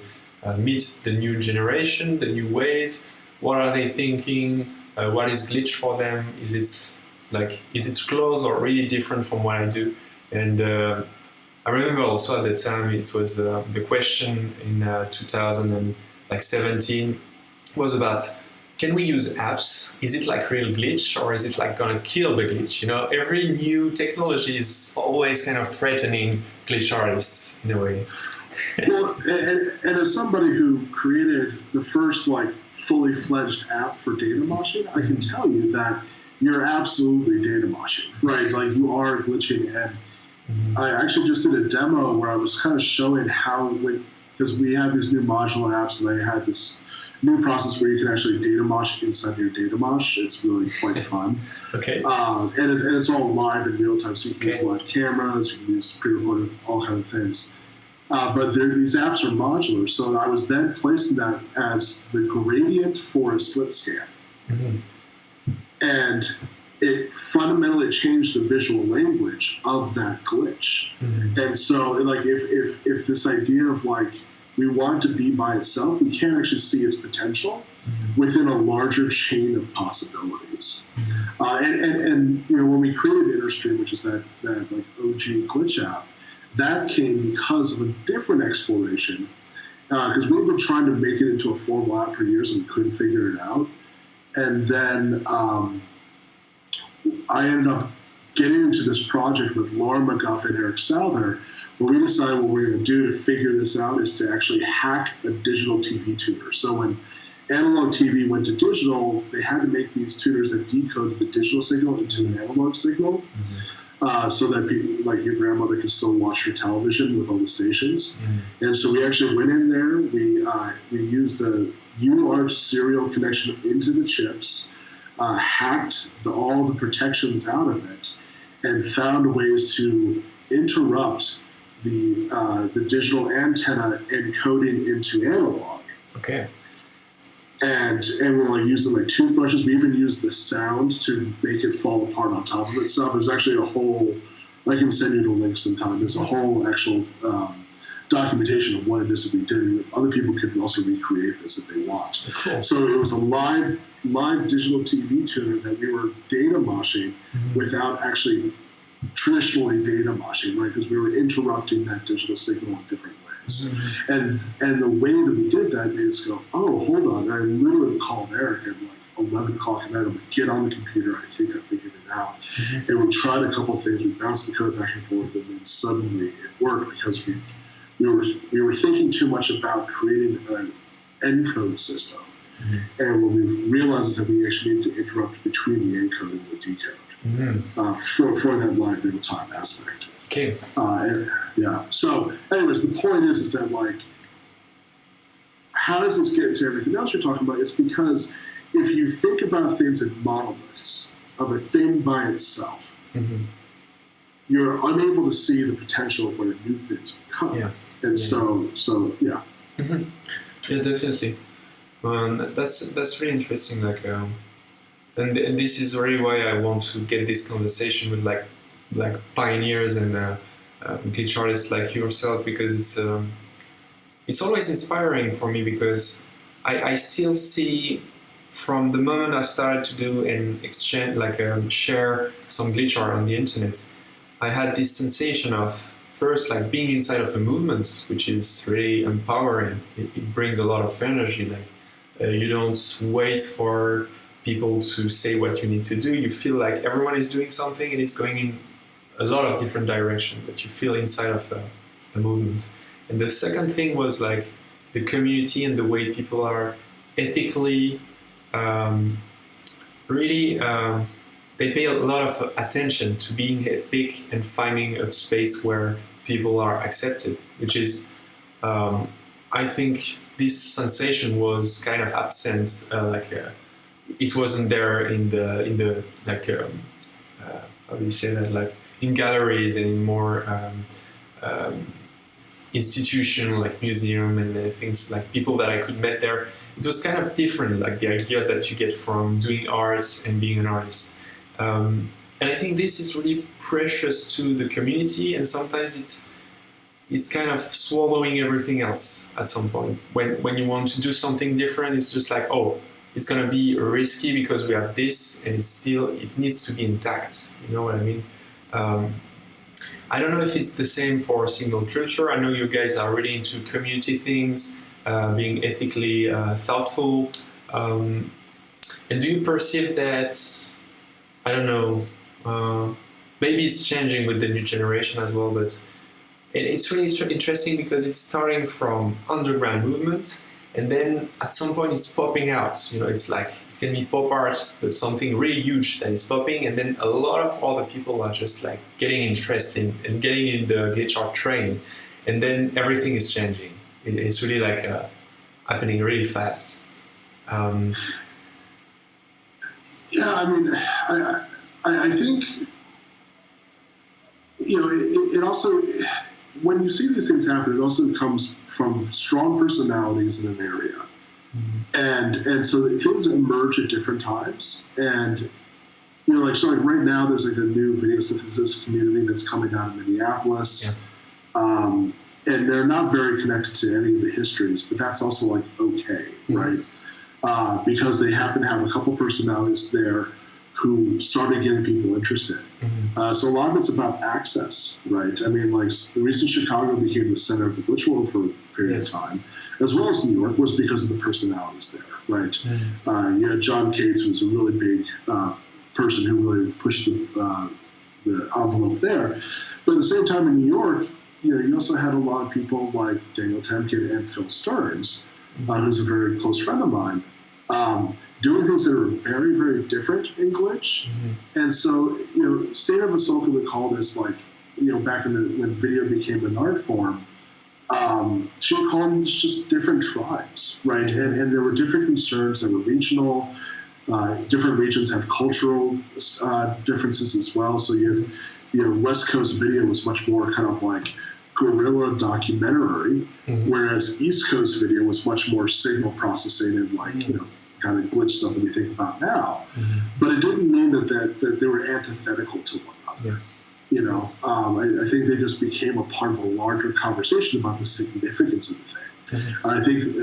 meet the new generation, the new wave. What are they thinking? What is glitch for them? Is it close or really different from what I do? And I remember also at the time it was the question in 2017 was about, can we use apps? Is it like real glitch, or is it like gonna kill the glitch? You know, every new technology is always kind of threatening glitch artists in a way. Well, and as somebody who created the first like fully fledged app for data moshing, I can tell you that you're absolutely data moshing, right? Like you are glitching. And I actually just did a demo where I was kind of showing how, because we have these new modular apps, and they had this new process where you can actually data mosh inside your data mosh. It's really quite fun. Okay. And it's all live in real time, so you can use live cameras, you can use pre-recorded, all kind of things. But these apps are modular, so I was then placing that as the gradient for a slit scan. And it fundamentally changed the visual language of that glitch. And so, like, if this idea of like, we want it to be by itself, we can't actually see its potential within a larger chain of possibilities. And you know, when we created InterStream, which is that like OG glitch app, that came because of a different exploration. Because we've been trying to make it into a formal app for years and we couldn't figure it out. And then I ended up getting into this project with Laura McGuff and Eric Souther, where we decided what we're going to do to figure this out is to actually hack a digital TV tuner. So when analog TV went to digital, they had to make these tuners that decoded the digital signal into an analog signal, so that people like your grandmother could still watch your television with all the stations. And so we actually went in there, we used the UART serial connection into the chips, hacked all the protections out of it, and found ways to interrupt the digital antenna encoding into analog. Okay. And we're like using like toothbrushes. We even used the sound to make it fall apart on top of itself. There's actually a whole, I can send you the link sometime. There's a whole actual documentation of what it is that we did. Other people could also recreate this if they want. Cool. So it was a live digital TV tuner that we were data moshing without actually traditionally data moshing, right? Because we were interrupting that digital signal in different ways. And the way that we did that made us go, oh, hold on. And I literally called Eric at like 11 o'clock at night. I'm like, get on the computer. I think I figured it out. And we tried a couple of things. We bounced the code back and forth, and then suddenly it worked because we were thinking too much about creating an encode system. And what we realized is that we actually need to interrupt between the encode and the decode for that live real time aspect. Okay. Yeah. So, anyways, the point is that like, how does this get into everything else you're talking about? It's because if you think about things in monoliths of a thing by itself, you're unable to see the potential of where new things come. Yeah. And so yeah. Yeah, definitely. That's really interesting. Like, and this is really why I want to get this conversation with like pioneers and glitch artists like yourself, because it's always inspiring for me, because I still see from the moment I started to do and exchange share some glitch art on the internet, I had this sensation of first like being inside of a movement, which is really empowering. It brings a lot of energy. Like you don't wait for people to say what you need to do. You feel like everyone is doing something and it's going in a lot of different directions, but you feel inside of a movement. And the second thing was like the community and the way people are ethically they pay a lot of attention to being ethic and finding a space where people are accepted, which is I think this sensation was kind of absent, it wasn't there in the how do you say that, like in galleries and in more institution like museum and things, like people that I could meet there. It was kind of different, like the idea that you get from doing art and being an artist. And I think this is really precious to the community, and sometimes it's kind of swallowing everything else at some point. When you want to do something different, it's just like, oh, it's gonna be risky because we have this, and it needs to be intact. You know what I mean? I don't know if it's the same for signal culture. I know you guys are really into community things, being ethically thoughtful. And do you perceive that, I don't know, maybe it's changing with the new generation as well, but it's really interesting because it's starting from underground movement, and then at some point it's popping out. You know, it's like, it can be pop art, but something really huge that is popping, and then a lot of other people are just like getting interested and getting in the glitch art train, and then everything is changing. It's really like happening really fast. Yeah, I mean, I think, you know, it also, when you see these things happen, it also comes from strong personalities in an area. Mm-hmm. And so things emerge at different times. And, you know, like right now, there's like a new video synthesis community that's coming out of Minneapolis. Yeah. And they're not very connected to any of the histories, but that's also like okay, mm-hmm. right? Because they happen to have a couple personalities there who started getting people interested. Mm-hmm. So a lot of it's about access, right? I mean, like the reason Chicago became the center of the glitch world for a period of time, as well as New York, was because of the personalities there, right? Mm-hmm. You had John Cates, who was a really big person who really pushed the envelope there. But at the same time in New York, you know, you also had a lot of people like Daniel Temkin and Phil Stearns, who's a very close friend of mine, doing things that are very, very different in glitch. Mm-hmm. And so, you know, State of Ahsoka would call this, like, you know, back when video became an art form, she would call them just different tribes, right? And there were different concerns that were regional. Different regions have cultural differences as well. So you know, West Coast video was much more kind of like guerrilla documentary, mm-hmm. whereas East Coast video was much more signal processing and like, mm-hmm. you know, kind of glitch stuff that we think about now. Mm-hmm. But it didn't mean that they were antithetical to one another. Yeah. You know, I think they just became a part of a larger conversation about the significance of the thing. Mm-hmm. I think,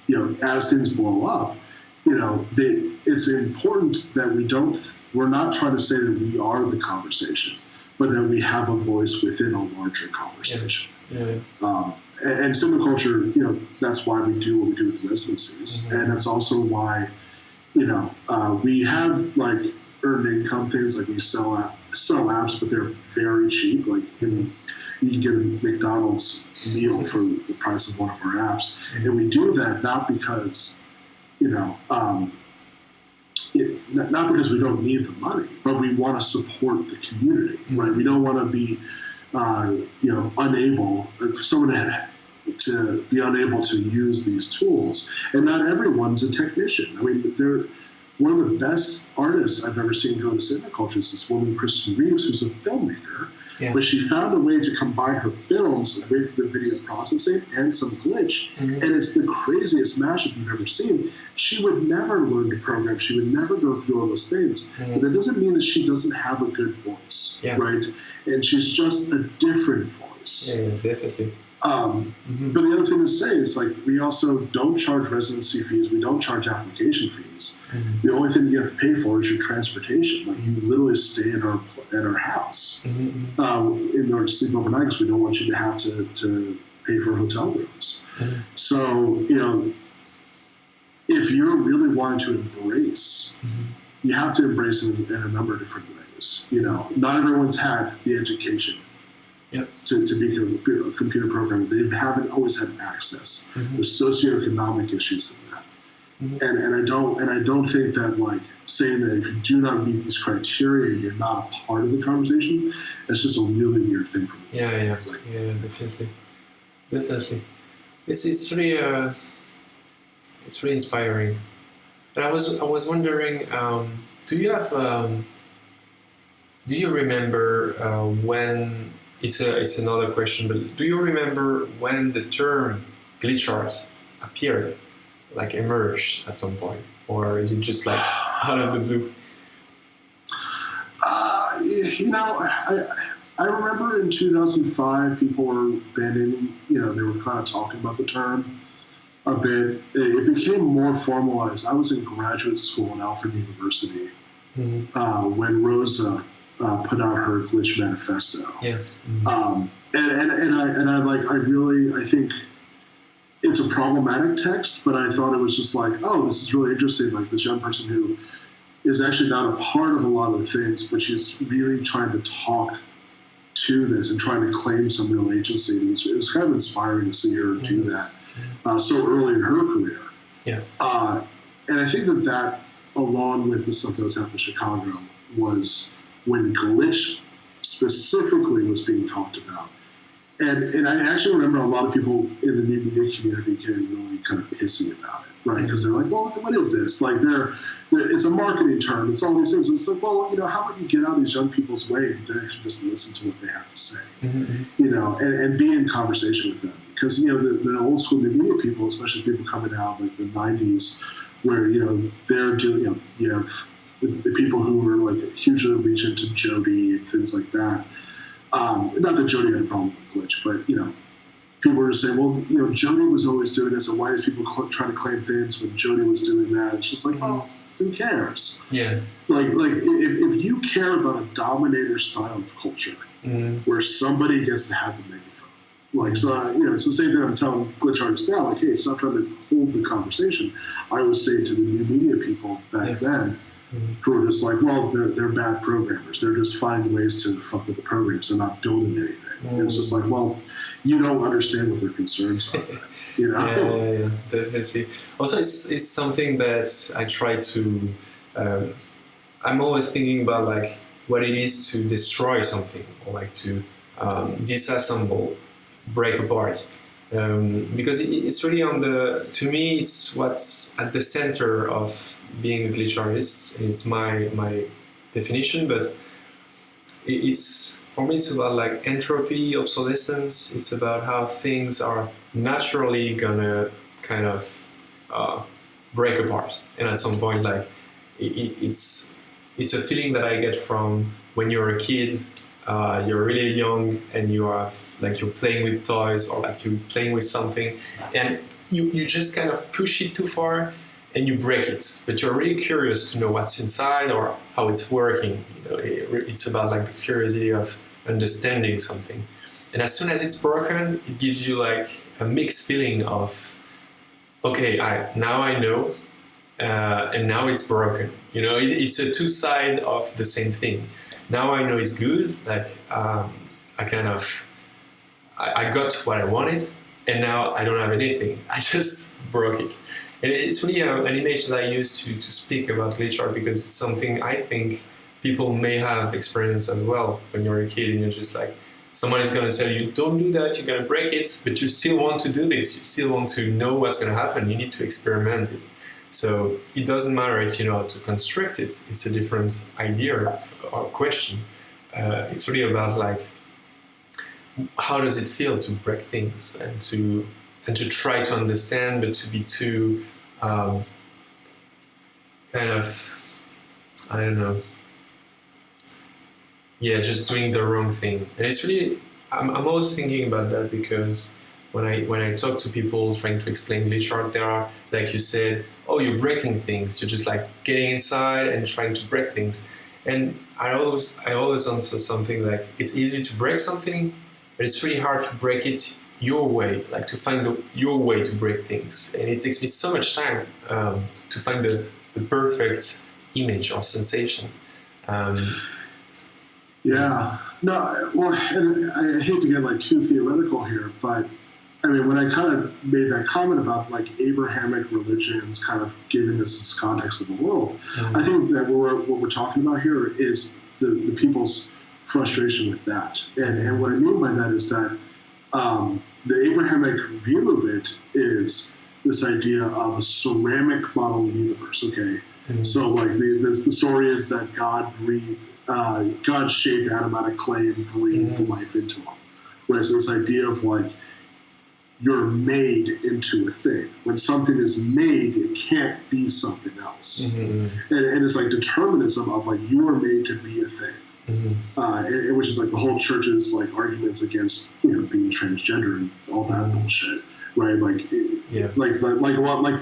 you know, as things blow up, you know, it's important that we're not trying to say that we are the conversation, but that we have a voice within a larger conversation. Yeah. Yeah. And culture, you know, that's why we do what we do with the residencies. Mm-hmm. And that's also why, you know, we have like earned income things, like we sell apps, but they're very cheap. Like, you can get a McDonald's meal for the price of one of our apps. Mm-hmm. And we do that not because, you know, not because we don't need the money, but we want to support the community, mm-hmm. right? We don't want to be, you know, to be unable to use these tools. And not everyone's a technician. I mean, one of the best artists I've ever seen go to cineculture is this woman, Kristen Reeves, who's a filmmaker. Yeah. But she found a way to combine her films with the video processing and some glitch, mm-hmm. and it's the craziest mashup you've ever seen. She would never learn to program. She would never go through all those things. Mm-hmm. But that doesn't mean that she doesn't have a good voice, yeah. right? And she's just a different voice. Yeah, definitely. Mm-hmm. But the other thing to say is, like, we also don't charge residency fees. We don't charge application fees. Mm-hmm. The only thing you have to pay for is your transportation. Like, you literally stay at our house mm-hmm. In order to sleep overnight, because we don't want you to have to pay for hotel rooms. Mm-hmm. So, you know, if you're really wanting to embrace, mm-hmm. you have to embrace it in a number of different ways. You know, not everyone's had the education. Yep. To be a computer programmer. They haven't always had access. Mm-hmm. There's socioeconomic issues in that. Mm-hmm. And I don't think that, like, saying that if you do not meet these criteria, you're not a part of the conversation. That's just a really weird thing for me. Yeah, like, yeah, definitely. It's really it's really inspiring. And I was wondering, do you remember when? It's another question, but do you remember when the term glitch art appeared, like emerged at some point, or is it just like out of the blue? I remember in 2005, people were banning, they were kind of talking about the term a bit. It became more formalized. I was in graduate school at Alfred University when Rosa put out her glitch manifesto. Yeah. I think it's a problematic text, but I thought it was just like, oh, this is really interesting. Like this young person who is actually not a part of a lot of the things, but she's really trying to talk to this and trying to claim some real agency. It was kind of inspiring to see her do that so early in her career. Yeah. And I think that along with the stuff that was happening in Chicago was when glitch specifically was being talked about. And I actually remember a lot of people in the new media community getting really kind of pissy about it, right? Because they're like, well, what is this? Like, it's a marketing term. It's all these things. It's like, well, how about you get out of these young people's way and actually just listen to what they have to say, and be in conversation with them. Because, the old school new media people, especially people coming out like the 90s, where, they're doing, you have the people who were like hugely allegiant to Jody and things like that. Not that Jody had a problem with glitch, but, people were just saying, well, Jody was always doing this, and why is people trying to claim things when Jody was doing that? It's just like, well, who cares? Yeah. Like if you care about a dominator style of culture where somebody gets to have the megaphone, like, so, it's the same thing I'm telling glitch artists now, like, hey, stop trying to hold the conversation. I was saying to the new media people back then, who are just like, well, they're bad programmers. They're just finding ways to fuck with the programs. They're not building anything. And it's just like, well, you don't understand what their concerns are. Yeah, definitely. Also, it's something that I try to. I'm always thinking about like what it is to destroy something or like to disassemble, break apart. Because it's really to me, it's what's at the center of being a glitch artist. It's my definition, but it's for me, it's about like entropy, obsolescence. It's about how things are naturally gonna kind of break apart, and at some point, like it's a feeling that I get from when you're a kid. You're really young and you're playing with toys or like you're playing with something and you just kind of push it too far and you break it, but you're really curious to know what's inside or how it's working. It's about like the curiosity of understanding something, and as soon as it's broken, it gives you like a mixed feeling of, okay, now I know, and now it's broken. It's a two sides of the same thing. Now I know it's good, like I got what I wanted, and now I don't have anything. I just broke it. And it's really an image that I use to speak about glitch art because it's something I think people may have experienced as well when you're a kid and you're just like, someone is going to tell you, don't do that, you're going to break it, but you still want to do this, you still want to know what's going to happen, you need to experiment it. So it doesn't matter if you know how to construct it, it's a different idea or question. It's really about like, how does it feel to break things and to try to understand, but to be too kind of, I don't know, just doing the wrong thing. And it's really, I'm always thinking about that because when I talk to people trying to explain glitch art, there are, like you said, oh, you're breaking things. You're just like getting inside and trying to break things. And I always answer something like, it's easy to break something, but it's really hard to break it your way, like to find your way to break things. And it takes me so much time to find the perfect image or sensation. Yeah. No, well, and I hate to get like too theoretical here, but I mean, when I kind of made that comment about like Abrahamic religions kind of giving us this context of the world, I think that what we're talking about here is the people's frustration with that. And what I mean by that is that the Abrahamic view of it is this idea of a ceramic model universe, okay? So like the story is that God shaped Adam out of clay and breathed life into him. Whereas this idea of like, you're made into a thing. When something is made, it can't be something else. And it's like determinism of like, you are made to be a thing. which is like the whole church's like arguments against being transgender and all that bullshit, right? Like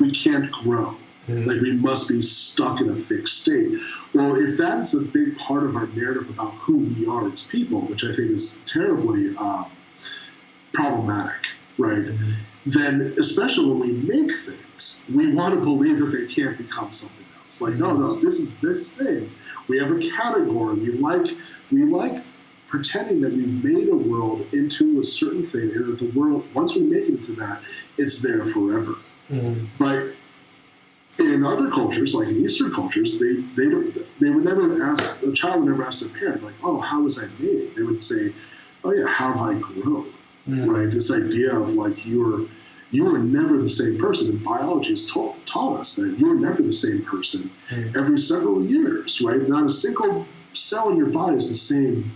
we can't grow, like we must be stuck in a fixed state. Well, if that's a big part of our narrative about who we are as people, which I think is terribly problematic, right? Then, especially when we make things, we want to believe that they can't become something else. Like, no, this is this thing. We have a category. We like pretending that we've made a world into a certain thing, and that the world, once we make it into that, it's there forever. But in other cultures, like in Eastern cultures, they would never ask, a child would never ask their parent, like, oh, how was I made? They would say, oh yeah, how have I grown? Right? This idea of like you are never the same person. And biology has taught us that you are never the same person every several years, right? Not a single cell in your body is the same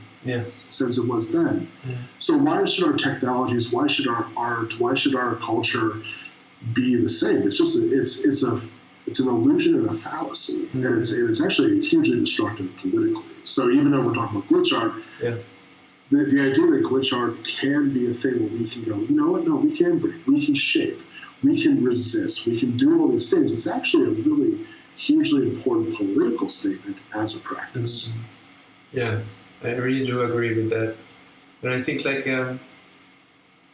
since it was then. So why should our technologies, why should our art, why should our culture be the same? It's just it's an illusion and a fallacy, and it's actually hugely destructive politically. So even though we're talking about glitch art, the idea that glitch art can be a thing where we can go, you know what? No, we can breathe, we can shape, we can resist, we can do all these things. It's actually a really hugely important political statement as a practice. Yeah, I really do agree with that. And I think like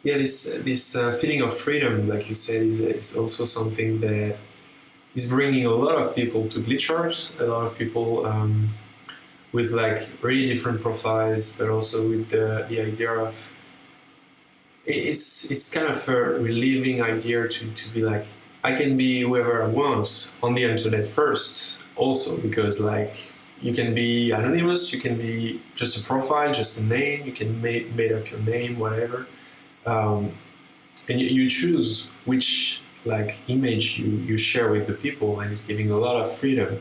this feeling of freedom, like you said, is also something that is bringing a lot of people to glitch art. A lot of people with like really different profiles, but also with the idea of it's kind of a relieving idea to be like, I can be whoever I want on the internet first, also, because like you can be anonymous, you can be just a profile, just a name, you can made up your name, whatever, and you choose which like image you share with the people, and it's giving a lot of freedom.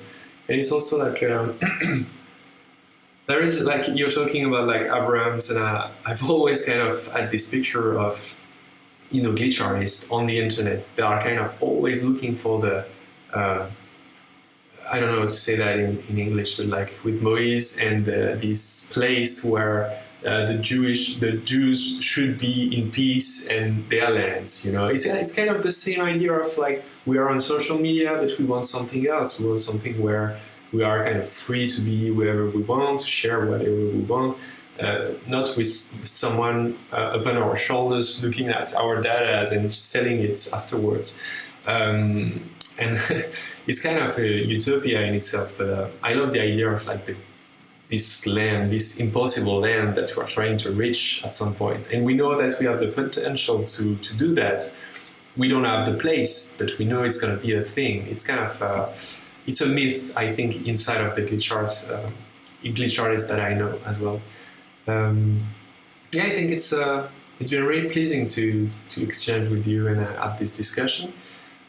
And it's also like there is like you're talking about like Abrams, and I've always kind of had this picture of glitch artists on the internet. They are kind of always looking for the I don't know how to say that in English, but like with Moïse and this place where the Jews should be in peace and their lands. It's kind of the same idea of like we are on social media, but we want something else. We want something where we are kind of free to be wherever we want, to share whatever we want, not with someone upon our shoulders looking at our data and selling it afterwards. And it's kind of a utopia in itself, but I love the idea of like this land, this impossible land that we are trying to reach at some point. And we know that we have the potential to do that. We don't have the place, but we know it's going to be a thing. It's kind of it's a myth, I think, inside of the glitch artists that I know as well. I think it's been really pleasing to exchange with you and have this discussion.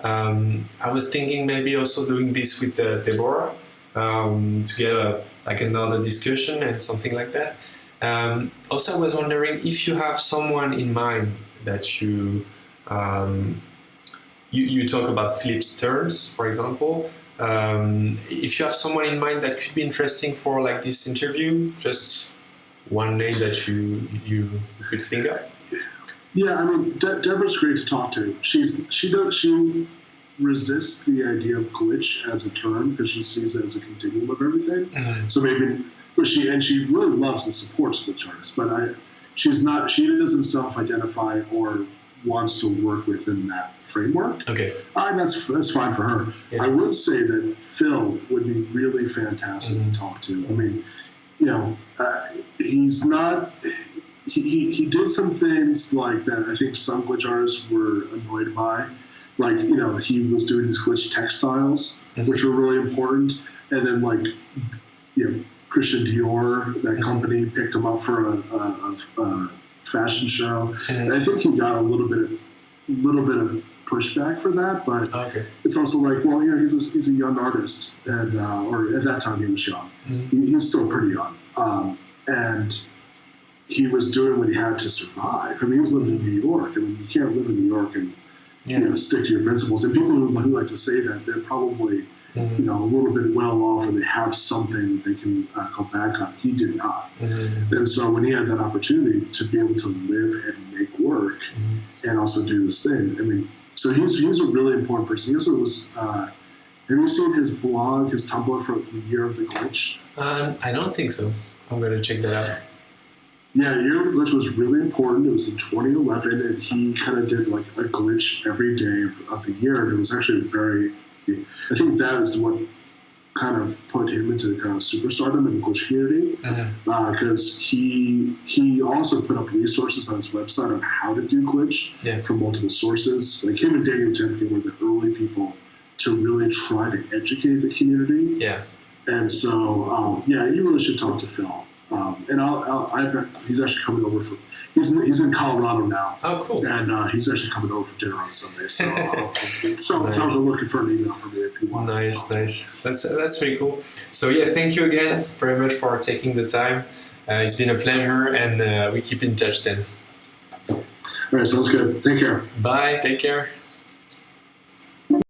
I was thinking maybe also doing this with Deborah to get another discussion and something like that. Also, I was wondering if you have someone in mind that you talk about Philip Stearns, for example. If you have someone in mind that could be interesting for like this interview, just one name that you could think of. Yeah, I mean, Deborah's great to talk to. She resists the idea of glitch as a term because she sees it as a continuum of everything. So maybe, but she really loves the supports of glitch artists, but she doesn't self-identify or wants to work within that framework. Okay, and that's fine for her. Yeah. I would say that Phil would be really fantastic to talk to. I mean, he's not. He did some things like that I think some glitch artists were annoyed by. Like, he was doing these glitch textiles, which were really important. And then, Christian Dior, that company, picked him up for a fashion show. And I think he got a little bit of pushback for that. But it's also like, well, he's a young artist. And or at that time he was young. He's still pretty young. And he was doing what he had to survive. I mean, he was living in New York. I mean, you can't live in New York and stick to your principles. And people who like to say that, they're probably you know, a little bit well off, or they have something they can go back on. He did not. And so when he had that opportunity to be able to live and make work and also do this thing, I mean, so he's a really important person. He also was, have you seen his blog, his Tumblr from the Year of the Glitch? I don't think so. I'm going to check that out. Yeah, Year of the Glitch was really important. It was in 2011, and he kind of did like a glitch every day of the year. And it was actually very, I think that is what kind of put him into kind of superstardom in the glitch community, because he also put up resources on his website on how to do glitch from multiple sources. Like him and Daniel Timothy were the early people to really try to educate the community. Yeah. And so, yeah, you really should talk to Phil. And he's actually coming over for. He's in Colorado now. Oh, cool. And he's actually coming over for dinner on Sunday. So Nice. tell him looking for an email from me if you want. Nice. That's pretty cool. So yeah, thank you again very much for taking the time. It's been a pleasure, and we keep in touch then. All right, sounds good. Take care. Bye. Take care.